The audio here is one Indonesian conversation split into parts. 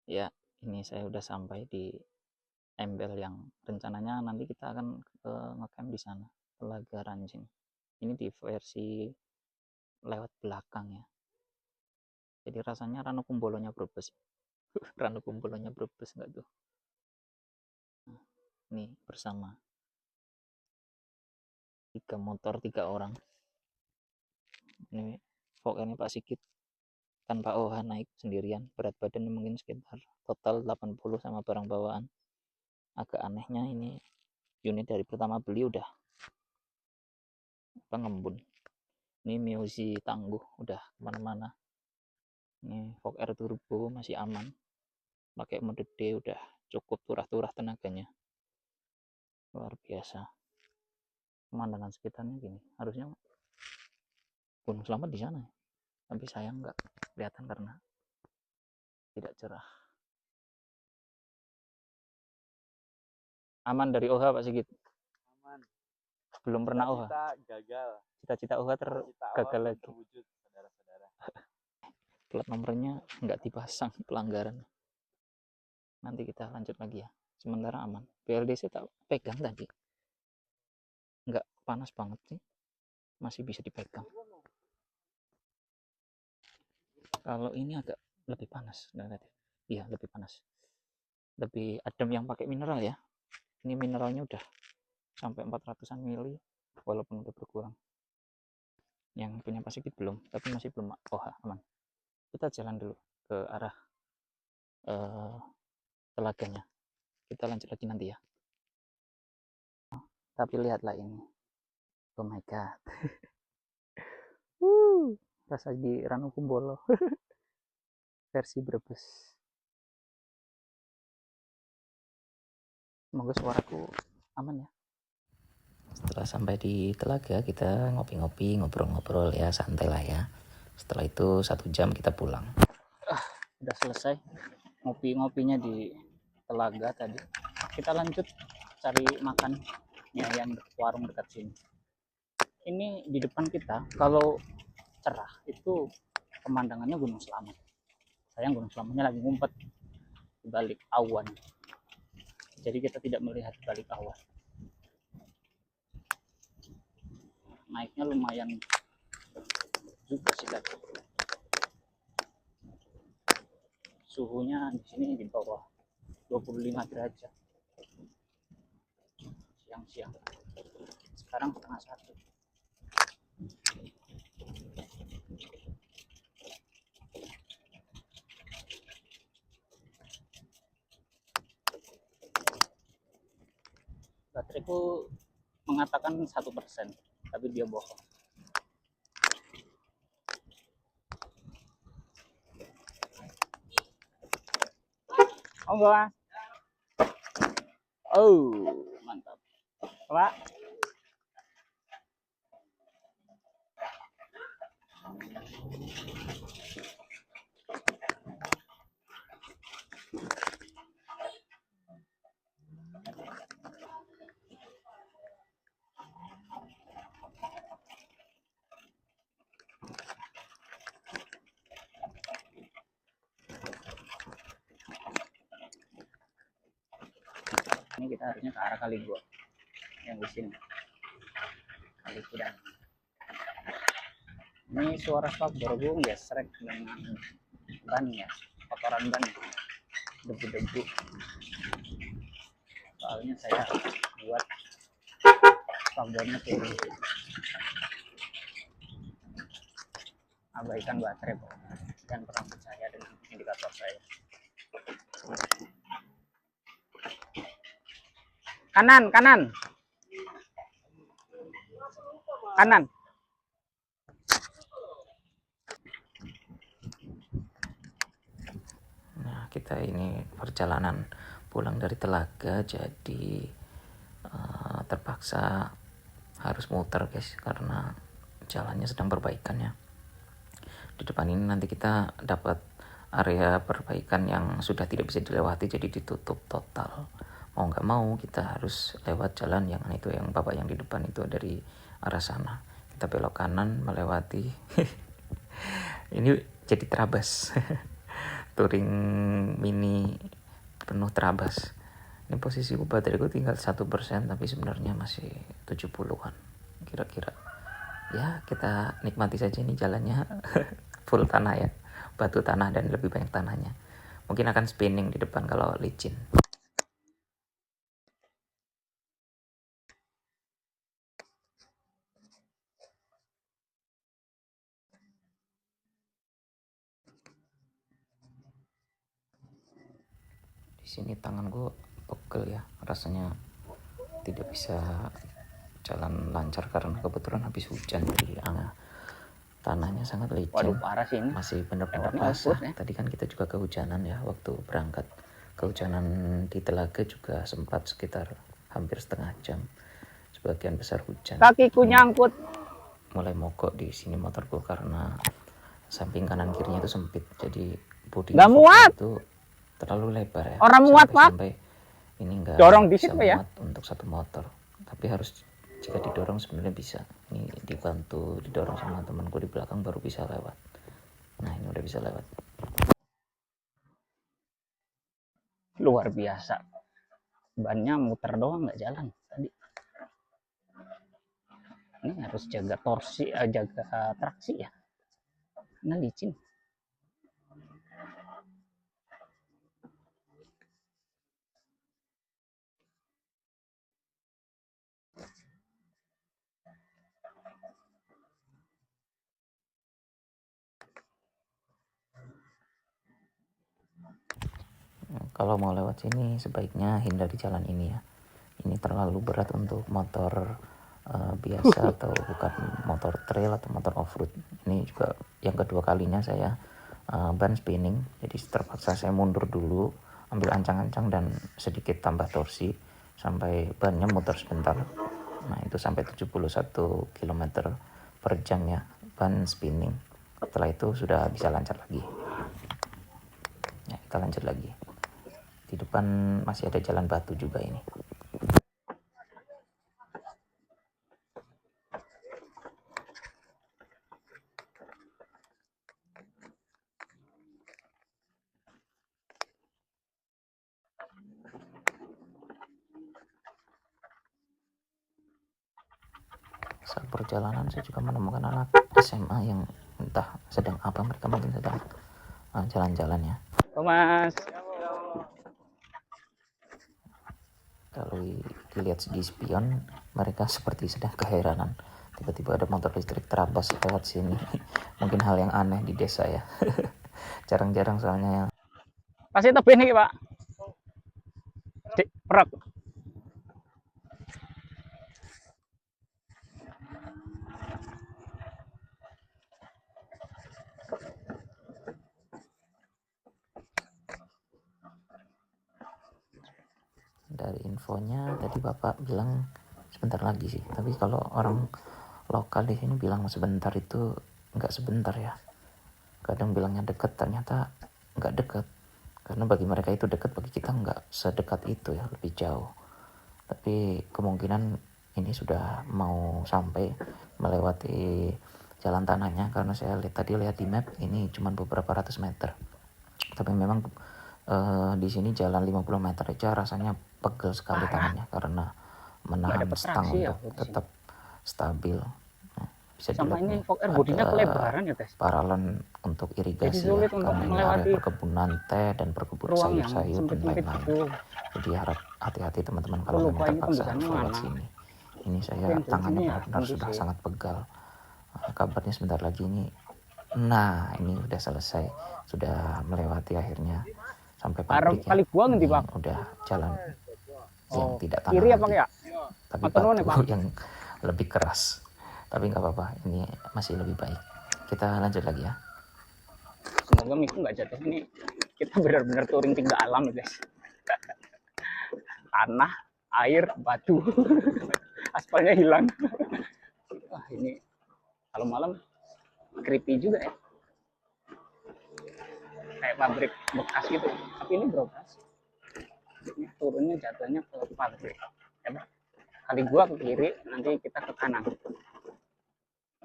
Ya, ini saya udah sampai di embel yang rencananya nanti kita akan ngecamp di sana, Telaga Ranjing. Ini di versi lewat belakang ya. Jadi rasanya Ranukumbolonya Brebes. Ranukumbolonya Brebes enggak tuh? Nah, ini bersama 3 orang. Ini pokoknya Pak Sigit tanpa OH naik sendirian, berat badan mungkin sekitar total 80 sama barang bawaan. Agak anehnya ini unit dari pertama beli udah ngembun. Ini Miozi tangguh udah kemana-mana. Ini Fok Air Turbo masih aman, pakai mode D udah cukup turah-turah tenaganya, luar biasa. Pemandangan sekitarnya gini, harusnya Gunung Selamat di sana, tapi sayang nggak kelihatan karena tidak cerah. Aman dari OH Pak Sigit? Aman. Belum pernah OH? Cita gagal. Cita-cita OH gagal lagi. Terwujud, saudara-saudara. Plat nomornya nggak dipasang, pelanggaran. Nanti kita lanjut lagi ya. Sementara aman. BLDC tak pegang tadi. Nggak panas banget sih. Masih bisa dipegang. Kalau ini agak lebih panas relatif. Iya, lebih panas. Lebih adem yang pakai mineral ya. Ini mineralnya udah sampai 400-an mili walaupun udah berkurang. Yang punya Pak Sigit belum, tapi masih belum OH, aman. Kita jalan dulu ke arah telaganya. Kita lanjut lagi nanti ya. Tapi lihatlah ini. Oh my god. Rasa di Ranukumbolo versi Brebes. Semoga suaraku aman ya. Setelah sampai di telaga kita ngopi-ngopi, ngobrol-ngobrol ya, santai lah ya. Setelah itu 1 jam kita pulang. Udah selesai ngopi-ngopinya di telaga tadi. Kita lanjut cari makan ya, yang warung dekat sini. Ini di depan kita kalau cerah itu pemandangannya Gunung Selamat. Sayang Gunung Selamatnya lagi ngumpet di balik awan. Jadi kita tidak melihat balik awan. Naiknya lumayan juga sih tadi. Suhunya di sini di bawah 25 derajat. Siang-siang. Sekarang setengah 1. Bateraiku mengatakan 1%, tapi dia bohong. Oh enggak. Oh, mantap. Pak. Ini kita harusnya ke arah kali 2 yang di sini. Kali Kudang. Ini suara spakbor gesrek dengan ban ya, kotoran ban, debu-debu. Soalnya saya buat spakbornya kayak gini. Abaikan baterai dan pernah percaya dengan indikator saya. Kanan, kanan. Kanan. Nah, kita ini perjalanan pulang dari Telaga, jadi terpaksa harus muter guys karena jalannya sedang perbaikan ya. Di depan ini nanti kita dapat area perbaikan yang sudah tidak bisa dilewati, jadi ditutup total. Mau nggak mau kita harus lewat jalan yang itu, yang bapak yang di depan itu dari arah sana. Kita belok kanan melewati ini jadi terabas touring mini penuh terabas. Ini posisiku bateraiku tinggal 1%, tapi sebenarnya masih 70-an kira-kira. Ya kita nikmati saja ini jalannya full tanah ya, batu tanah dan lebih banyak tanahnya. Mungkin akan spinning di depan kalau licin. Di sini tanganku pegel ya, rasanya tidak bisa jalan lancar karena kebetulan habis hujan, jadi tanahnya sangat licin. Waduh, parah sih ini. Masih benar-benar basah ya. Tadi kan kita juga kehujanan ya waktu berangkat. Kehujanan di Telaga juga sempat sekitar hampir setengah jam. Sebagian besar hujan. Kakiku nyangkut. Mulai mogok di sini motorku karena samping kanan kirinya itu sempit. Jadi bodi nggak muat itu terlalu lebar ya. Orang muat, Pak. Sampai ini enggak dorong di bisa situ ya. muat untuk satu motor. Tapi harus, jika didorong sebenarnya bisa. Ini dibantu didorong sama temanku di belakang baru bisa lewat. Nah ini udah bisa lewat. Luar biasa. Bannya muter doang nggak jalan tadi. Ini harus jaga torsi, jaga traksi ya. Karena licin. Kalau mau lewat sini sebaiknya hindari jalan ini ya. Ini terlalu berat untuk motor biasa atau bukan motor trail atau motor off-road. Ini juga yang kedua kalinya saya ban spinning. Jadi terpaksa saya mundur dulu, ambil ancang-ancang dan sedikit tambah torsi sampai bannya muter sebentar. Nah itu sampai 71 km per jam ya, ban spinning. Setelah itu sudah bisa lancar lagi. Ya, kita lanjut lagi. Di depan masih ada jalan batu juga ini. Saat perjalanan saya juga menemukan anak SMA yang entah sedang apa, mereka mungkin sedang jalan-jalan ya. Mas. Kalau dilihat di spion, mereka seperti sedang keheranan. Tiba-tiba ada motor listrik terabas lewat sini. Mungkin hal yang aneh di desa ya. Jarang-jarang soalnya yang. Pasti tebih nih Pak. Perak. Dari infonya tadi Bapak bilang sebentar lagi sih. Tapi kalau orang lokal di sini bilang sebentar itu nggak sebentar ya. Kadang bilangnya dekat, ternyata nggak dekat. Karena bagi mereka itu dekat, bagi kita nggak sedekat itu ya, lebih jauh. Tapi kemungkinan ini sudah mau sampai melewati jalan tanahnya, karena saya tadi lihat di map ini cuma beberapa ratus meter. Tapi memang di sini jalan 50 meter aja rasanya pegel sekali tangannya karena menahan stang untuk tetap stabil. Nah, bisa Sampai ini dilihat bodinya kelebaran ya guys. paralon untuk irigasi ya, sulit karena ini area perkebunan teh dan perkebunan sayur-sayur dan lain-lain. Jadi harap hati-hati teman-teman kalau memang terpaksa harus lewat sini. Ini saya tangannya benar-benar sudah sangat pegal. Kabarnya sebentar lagi ini. Nah ini udah selesai, sudah melewati akhirnya sampai pabrik ya. Kali gua ngendi Pak? Udah jalan yang tidak tanah kiri lagi, apa ya? tapi batu yang lebih keras. Tapi nggak apa-apa, ini masih lebih baik. Kita lanjut lagi ya. Semoga Miku nggak jatuh. Ini kita benar-benar touring tinggal alam ya guys. Tanah, air, batu, aspalnya hilang. Wah ini kalau malam creepy juga ya. Kayak pabrik bekas gitu, tapi ini beroperasi. Ini turunnya jatuhnya ke pabrik. Kali gua ke kiri, nanti kita ke kanan.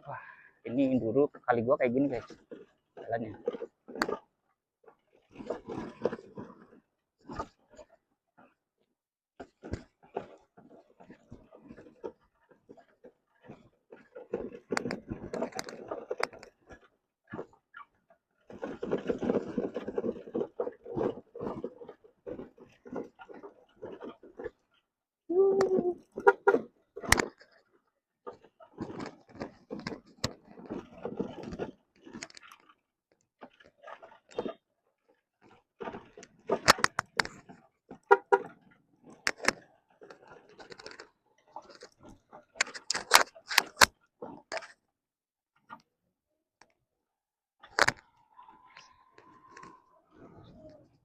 Wah, ini dulu kali gua kayak gini guys, jalannya.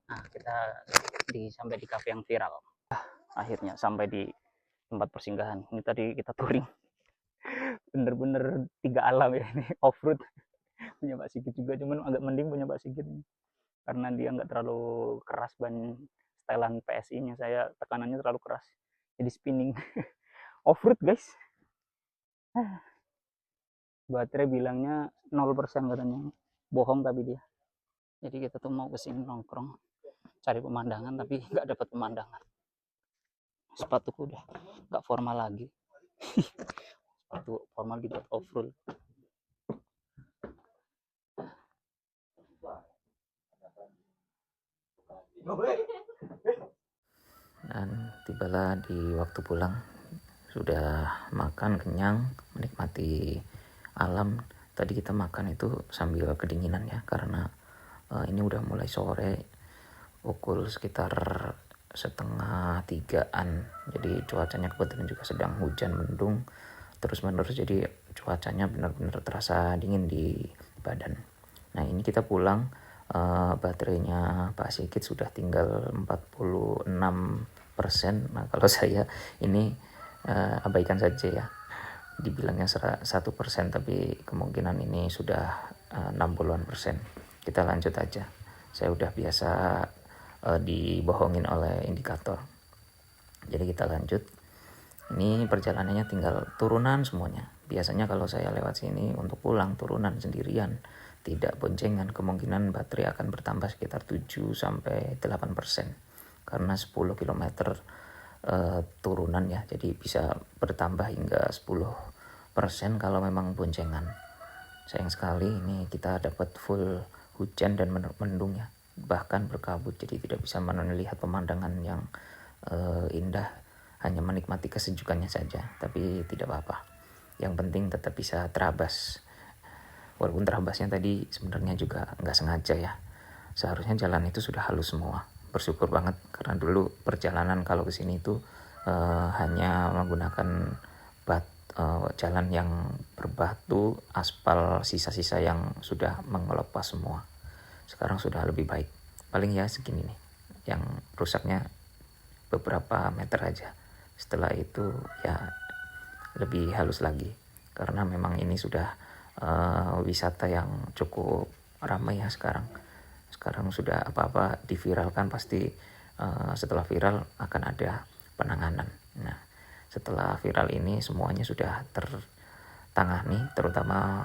Nah, kita sampai di kafe yang viral. Akhirnya sampai di tempat persinggahan. Ini tadi kita touring. Bener-bener 3 alam ya ini. Off-road. Punya Pak Sigit juga, cuman agak mending punya Pak Sigit ini. Karena dia nggak terlalu keras ban setelan PSI-nya. Saya tekanannya terlalu keras. Jadi spinning. Off-road guys. Baterai bilangnya 0% katanya. Bohong tapi dia. Jadi kita tuh mau kesini nongkrong. Cari pemandangan tapi nggak dapat pemandangan. Sepatuku udah nggak formal lagi. Sepatu formal dibuat off-road. Dan tibalah di waktu pulang, sudah makan kenyang, menikmati alam. Tadi kita makan itu sambil kedinginan ya, karena ini udah mulai sore, pukul sekitar 2:30-an. Jadi cuacanya kebetulan juga sedang hujan mendung terus menerus, jadi cuacanya benar-benar terasa dingin di badan. Nah ini kita pulang, baterainya Pak Sigit sudah tinggal 46%. Nah kalau saya ini abaikan saja ya, dibilangnya 1%, tapi kemungkinan ini sudah 60-an%. Kita lanjut aja, saya udah biasa dibohongin oleh indikator. Jadi kita lanjut. Ini perjalanannya tinggal turunan semuanya. Biasanya kalau saya lewat sini untuk pulang turunan sendirian, tidak boncengan, kemungkinan baterai akan bertambah sekitar 7-8%. Karena 10 km turunan ya, jadi bisa bertambah hingga 10% kalau memang boncengan. Sayang sekali ini kita dapat full hujan dan mendung ya, bahkan berkabut, jadi tidak bisa melihat pemandangan yang indah, hanya menikmati kesejukannya saja. Tapi tidak apa-apa, yang penting tetap bisa terabas. Walaupun terabasnya tadi sebenarnya juga nggak sengaja ya, seharusnya jalan itu sudah halus semua. Bersyukur banget karena dulu perjalanan kalau ke sini itu hanya menggunakan jalan yang berbatu, aspal sisa-sisa yang sudah mengelopas semua. Sekarang sudah lebih baik, paling ya segini nih, yang rusaknya beberapa meter aja. Setelah itu ya lebih halus lagi, karena memang ini sudah wisata yang cukup ramai ya sekarang. Sekarang sudah apa-apa diviralkan pasti setelah viral akan ada penanganan. Nah setelah viral ini semuanya sudah tertangani, terutama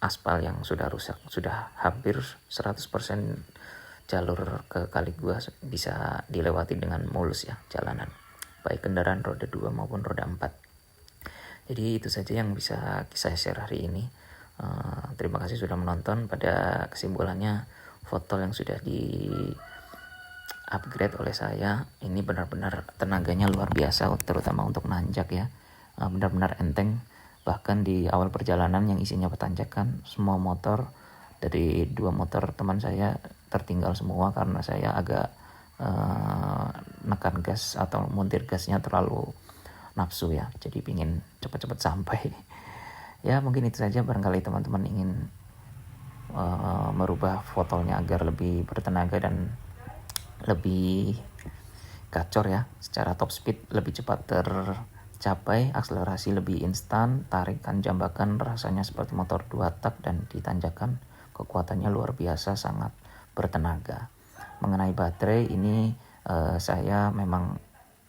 aspal yang sudah rusak. Sudah hampir 100% jalur ke Kali Gua bisa dilewati dengan mulus ya jalanan, baik kendaraan roda 2 maupun roda 4. Jadi itu saja yang bisa saya share hari ini. Terima kasih sudah menonton. Pada kesimpulannya, foto yang sudah di upgrade oleh saya ini benar-benar tenaganya luar biasa, terutama untuk nanjak ya, benar-benar enteng. Bahkan di awal perjalanan yang isinya petanjakan, semua motor dari 2 motor teman saya tertinggal semua karena saya agak nekan gas atau montir gasnya terlalu nafsu ya, jadi pingin cepat-cepat sampai. Ya mungkin itu saja, barangkali teman-teman ingin merubah fotonya agar lebih bertenaga dan lebih gacor ya, secara top speed lebih cepat tercapai, akselerasi lebih instan, tarikan jambakan rasanya seperti motor 2 tak, dan di tanjakan kekuatannya luar biasa, sangat bertenaga. Mengenai baterai ini saya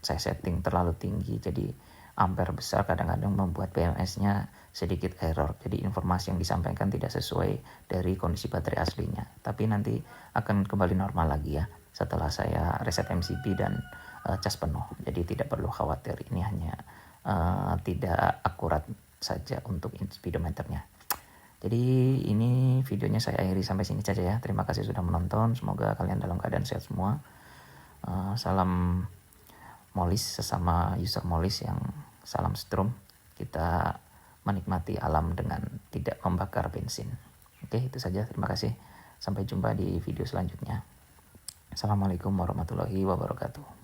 setting terlalu tinggi, jadi ampere besar kadang-kadang membuat BMS-nya sedikit error. Jadi informasi yang disampaikan tidak sesuai dari kondisi baterai aslinya. Tapi nanti akan kembali normal lagi ya setelah saya reset MCB dan cas penuh. Jadi tidak perlu khawatir, ini hanya tidak akurat saja untuk speedometernya. Jadi ini videonya saya akhiri sampai sini saja ya. Terima kasih sudah menonton. Semoga kalian dalam keadaan sehat semua. Salam Molis, sesama user Molis yang salam strum. Kita menikmati alam dengan tidak membakar bensin. Oke, itu saja. Terima kasih. Sampai jumpa di video selanjutnya. Assalamualaikum warahmatullahi wabarakatuh.